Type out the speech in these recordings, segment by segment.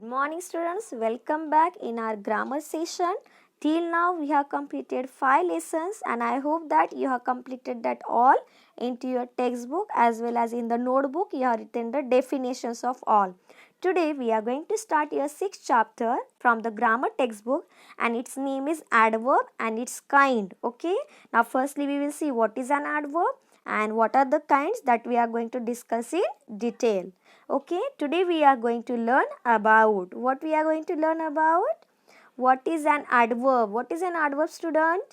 Good morning students, welcome back in our grammar session. Till now we have completed 5 lessons and I hope that you have completed that all into your textbook as well as in the notebook you have written the definitions of all. Today we are going to start your 6th chapter from the grammar textbook and its name is adverb and its kind. Okay, now firstly we will see what is an adverb and what are the kinds that we are going to discuss in detail. Okay, today we are going to learn about what we are going to learn about. What is an adverb? What is an adverb, student?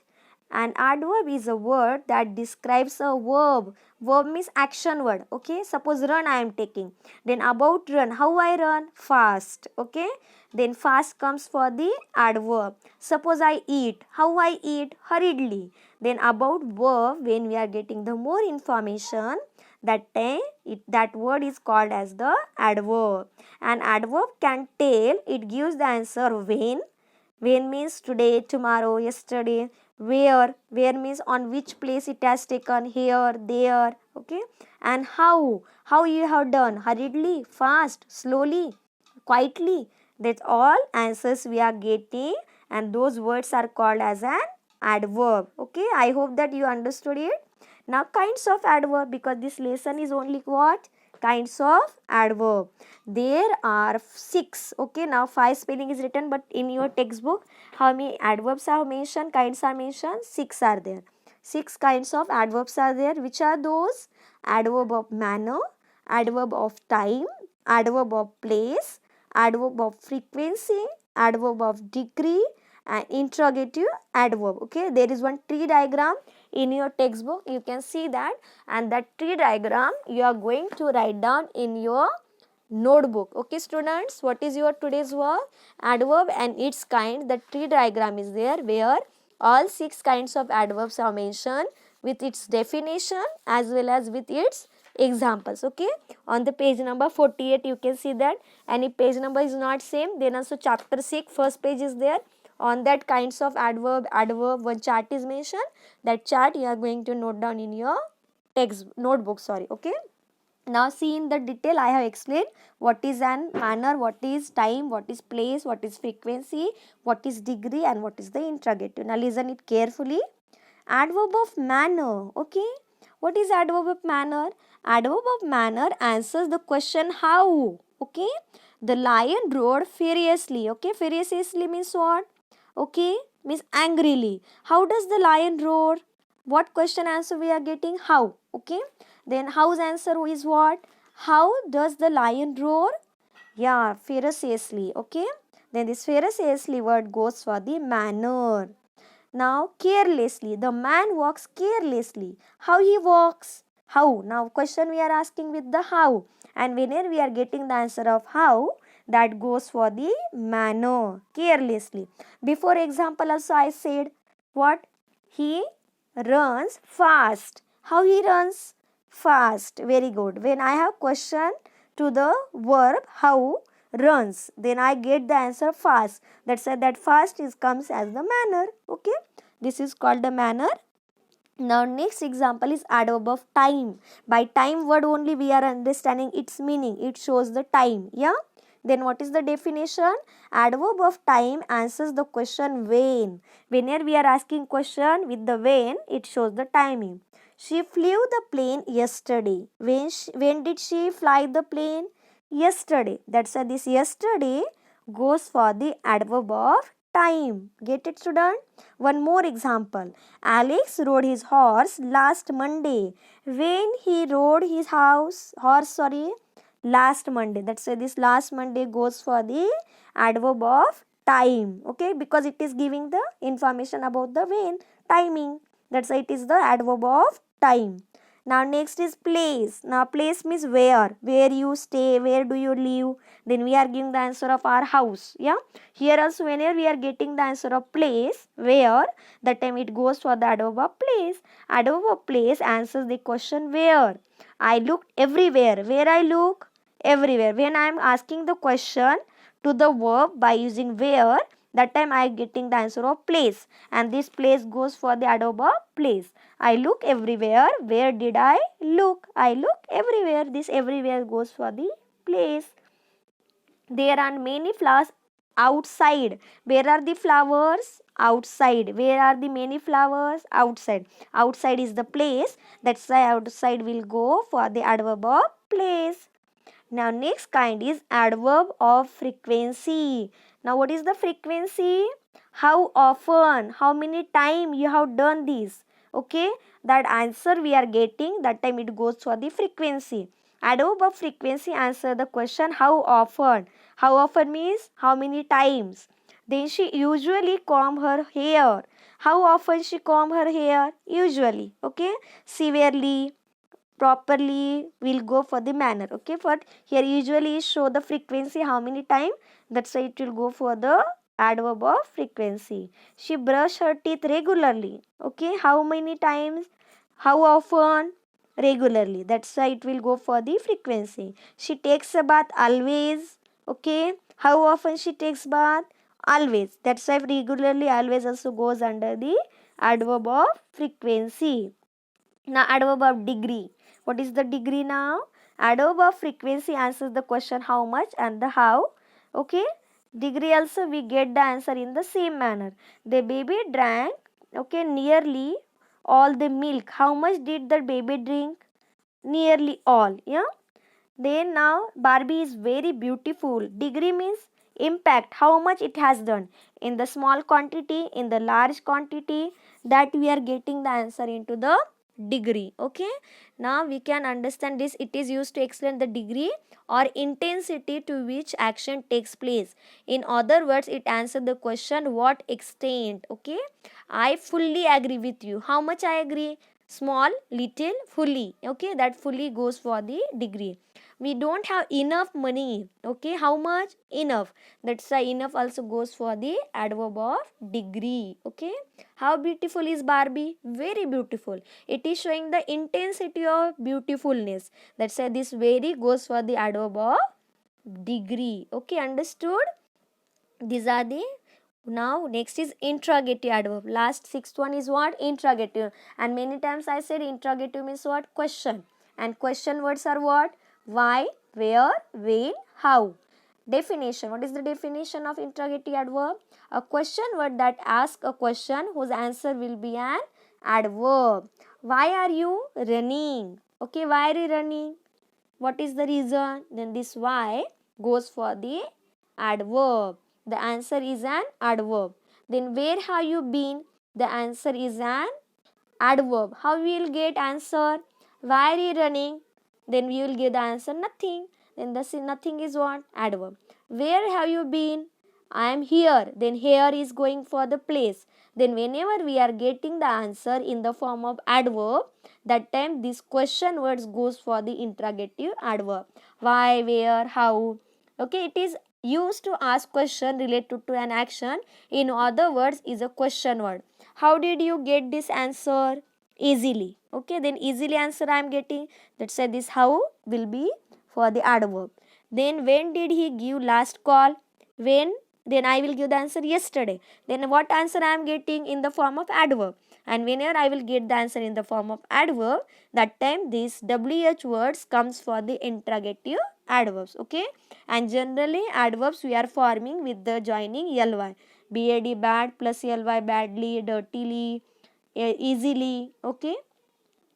An adverb is a word that describes a verb. Verb means action word. Okay, suppose run I am taking. Then about run, how I run? Fast. Okay, then fast comes for the adverb. Suppose I eat, how I eat? Hurriedly. Then about verb, when we are getting the more information, that time that word is called as the adverb. An adverb can tell, it gives the answer when. When means today, tomorrow, yesterday. Where means on which place it has taken, here, there. Okay, and how you have done, hurriedly, fast, slowly, quietly. That's all answers we are getting, and those words are called as an adverb. Okay, I hope that you understood it. Now kinds of adverb, because this lesson is only what? Kinds of adverb. There are 6. Okay, now 5 spelling is written, but in your textbook how many adverbs are mentioned, kinds are mentioned? 6 are there. 6 kinds of adverbs are there. Which are those? Adverb of manner, adverb of time, adverb of place, adverb of frequency, adverb of degree, and interrogative adverb. Okay, there is one tree diagram in your textbook, you can see that, and that tree diagram you are going to write down in your notebook. Okay students, what is your today's work? Adverb and its kind. The tree diagram is there where all 6 kinds of adverbs are mentioned with its definition as well as with its examples. Okay, on the page number 48 you can see that. Any page number is not same, then also chapter 6 first page is there. On that kinds of adverb one chart is mentioned. That chart you are going to note down in your text notebook. Sorry. Okay, now see in the detail I have explained what is an manner, what is time, what is place, what is frequency, what is degree, and what is the interrogative. Now listen it carefully. Adverb of manner. Okay, what is adverb of manner? Adverb of manner answers the question how. Okay, the lion roared furiously. Okay, furiously means what? Okay, means angrily. How does the lion roar? What question answer we are getting? How. Okay, then how's answer is what? How does the lion roar? Yeah, ferociously. Okay, then this ferociously word goes for the manner. Now carelessly, the man walks carelessly. How he walks? How? Now question we are asking with the how, and whenever we are getting the answer of how, that goes for the manner, carelessly. Before example also I said what? He runs fast. How he runs? Fast. Very good. When I have question to the verb how, runs, then I get the answer fast. That's why that fast is comes as the manner. Okay, this is called the manner. Now next example is adverb of time. By time word only we are understanding its meaning. It shows the time. Yeah, then what is the definition? Adverb of time answers the question when. Whenever we are asking question with the when, it shows the timing. She flew the plane yesterday. When did she fly the plane? Yesterday. That's why this yesterday goes for the adverb of time. Get it, student? One more example. Alex rode his horse last Monday. When he rode his horse, last Monday. That's why this last Monday goes for the adverb of time. Okay, because it is giving the information about the when, timing. That's why it is the adverb of time. Now next is place. Now place means where you stay, where do you live. Then we are giving the answer of our house. Yeah, here also whenever we are getting the answer of place, where, that time it goes for the adverb of place. Adverb of place answers the question where. I looked everywhere. Where I look? Everywhere. When I am asking the question to the verb by using where, that time I am getting the answer of place, and this place goes for the adverb of place. I look everywhere. Where did I look? I look everywhere. This everywhere goes for the place. There are many flowers outside. Where are the flowers? Outside. Where are the many flowers? Outside. Outside is the place. That's why outside will go for the adverb of place. Now next kind is adverb of frequency. Now what is the frequency? How often, how many time you have done this. Okay, that answer we are getting, that time it goes for the frequency. Adverb of frequency answer the question how often. How often means how many times. Then she usually comb her hair. How often she comb her hair? Usually. Okay, severely, properly will go for the manner. Okay, for here usually show the frequency how many time, that's why it will go for the adverb of frequency. She brush her teeth regularly. Okay, how many times, how often, regularly, that's why it will go for the frequency. She takes a bath always. Okay, how often she takes bath? Always, that's why regularly, always also goes under the adverb of frequency. Now adverb of degree. What is the degree now? Adverb of frequency answers the question how much and the how. Okay. Degree also we get the answer in the same manner. The baby drank, okay, nearly all the milk. How much did the baby drink? Nearly all. Yeah. Then now Barbie is very beautiful. Degree means impact, how much it has done. In the small quantity, in the large quantity, that we are getting the answer into the degree. Okay, now we can understand this. It is used to explain the degree or intensity to which action takes place. In other words, it answers the question what extent. Okay, I fully agree with you. How much I agree? Small, little, fully. Okay, that fully goes for the degree. We don't have enough money. Okay, how much? Enough. That's why enough also goes for the adverb of degree. Okay, how beautiful is Barbie? Very beautiful. It is showing the intensity of beautifulness. That's why this very goes for the adverb of degree. Okay, understood? These are the, now next is interrogative adverb. Last sixth one is what? Interrogative. And many times I said interrogative means what? Question. And question words are what? Why, where, when, how. Definition. What is the definition of interrogative adverb? A question word that asks a question whose answer will be an adverb. Why are you running? Okay, why are you running? What is the reason? Then this why goes for the adverb. The answer is an adverb. Then where have you been? The answer is an adverb. How we will get answer? Why are you running? Then we will give the answer nothing. Then the nothing is what? Adverb. Where have you been? I am here. Then here is going for the place. Then whenever we are getting the answer in the form of adverb, that time this question words goes for the interrogative adverb. Why, where, how. Okay, it is used to ask question related to an action. In other words, is a question word. How did you get this answer? Easily. Okay, then easily answer I am getting. Let's say this how will be for the adverb. Then when did he give last call? When? Then I will give the answer yesterday. Then what answer I am getting in the form of adverb? And whenever I will get the answer in the form of adverb, that time this WH words comes for the interrogative adverbs. Okay, and generally adverbs we are forming with the joining ly. Bad, bad, plus ly, badly, dirtily, easily. Okay,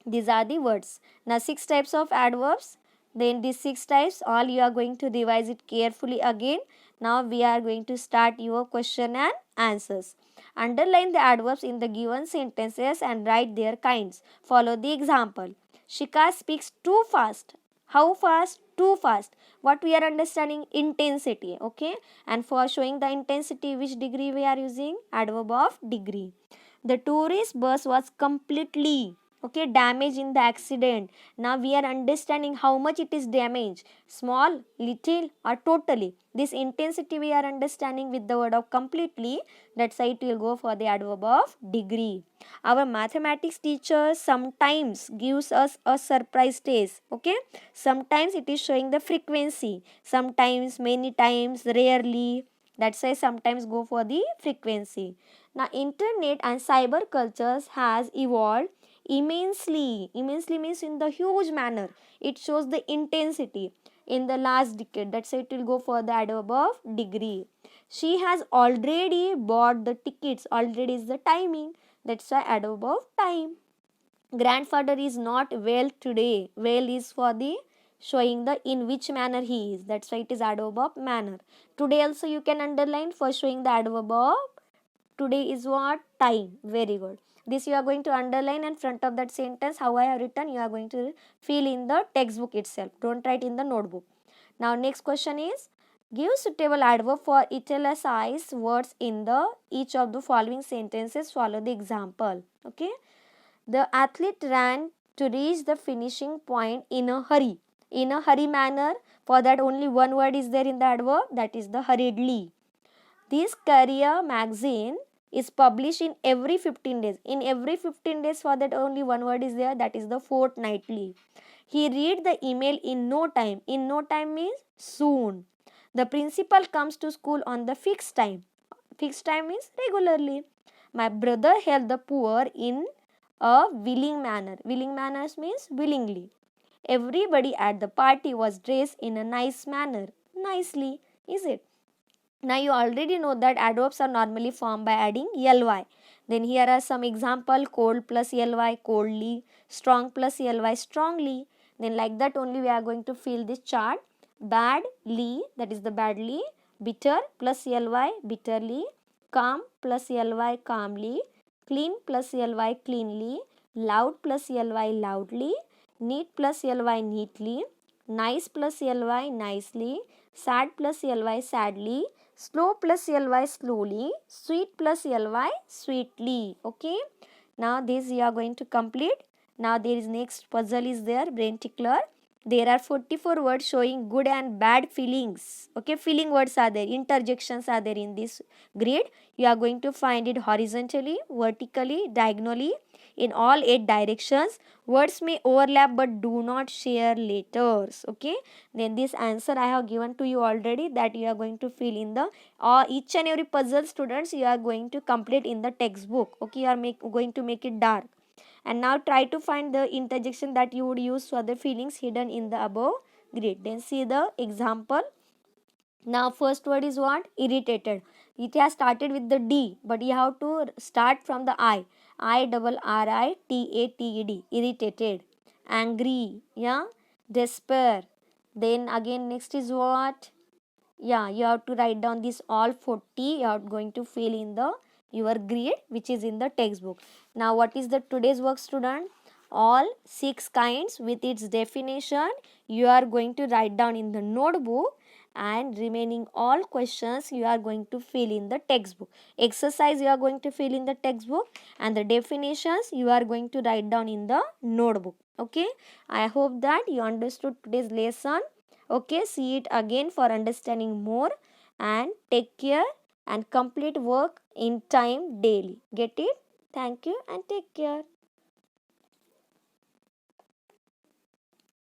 these are the words. Now 6 types of adverbs. Then these 6 types all you are going to revise it carefully again. Now we are going to start your question and answers. Underline the adverbs in the given sentences and write their kinds. Follow the example. Shika speaks too fast. How fast? Too fast. What we are understanding? Intensity. Okay, and for showing the intensity, which degree we are using? Adverb of degree. The tourist bus was completely, okay, damaged in the accident. Now we are understanding how much it is damaged. Small, little, or totally. This intensity we are understanding with the word of completely. That's why it will go for the adverb of degree. Our mathematics teacher sometimes gives us a surprise test. Okay, sometimes it is showing the frequency. Sometimes, many times, rarely. That's why sometimes go for the frequency. Now internet and cyber cultures has evolved immensely. Immensely means in the huge manner. It shows the intensity. in the last decade. That's why it will go for the adverb of degree. She has already bought the tickets. Already is the timing. That's why adverb of time. Grandfather is not well today. Well is for the showing the in which manner he is. That's why it is adverb of manner. Today also you can underline for showing the adverb of today is what? Time. Very good. This you are going to underline in front of that sentence. How I have written, you are going to fill in the textbook itself. Don't write in the notebook. Now next question is, give suitable adverb for italicized words in the each of the following sentences. Follow the example. Okay. The athlete ran to reach the finishing point in a hurry. In a hurry manner. For that only one word is there in the adverb, that is the hurriedly. This career magazine is published in every 15 days. In every 15 days, for that only one word is there, that is the fortnightly. He read the email in no time. In no time means soon. The principal comes to school on the fixed time. Fixed time means regularly. My brother helped the poor in a willing manner. Willing manners means willingly. Everybody at the party was dressed in a nice manner. Nicely, is it? Now you already know that adverbs are normally formed by adding ly. Then here are some example: cold plus ly, coldly; strong plus ly, strongly. Then like that only we are going to fill this chart. Badly, that is the badly; bitter plus ly, bitterly; calm plus ly, calmly; clean plus ly, cleanly; loud plus ly, loudly; neat plus ly, neatly; nice plus ly, nicely; sad plus ly, sadly; slow plus ly, slowly; sweet plus ly, sweetly. Okay. Now this you are going to complete. Now there is next puzzle is there, brain tickler. There are 44 words showing good and bad feelings. Okay, feeling words are there, interjections are there in this grid. You are going to find it horizontally, vertically, diagonally, in all 8 directions. Words may overlap but do not share letters. Okay, then this answer I have given to you already, that you are going to fill in the each and every puzzle, students, you are going to complete in the textbook. Okay, you are going to make it dark. And now try to find the interjection that you would use for the feelings hidden in the above grid. Then see the example. Now first word is what? Irritated. It has started with the D, but you have to start from the I. I-double-R-I-T-A-T-E-D. Irritated. Angry. Yeah. Despair. Then again next is what? Yeah, you have to write down this all 40. You are going to fill in the your grid which is in the textbook. Now what is the today's work, student? All 6 kinds with its definition you are going to write down in the notebook, and remaining all questions you are going to fill in the textbook. Exercise you are going to fill in the textbook, and the definitions you are going to write down in the notebook. Okay, I hope that you understood today's lesson. Okay, see it again for understanding more, and take care and complete work in time daily. Get it? Thank you and take care.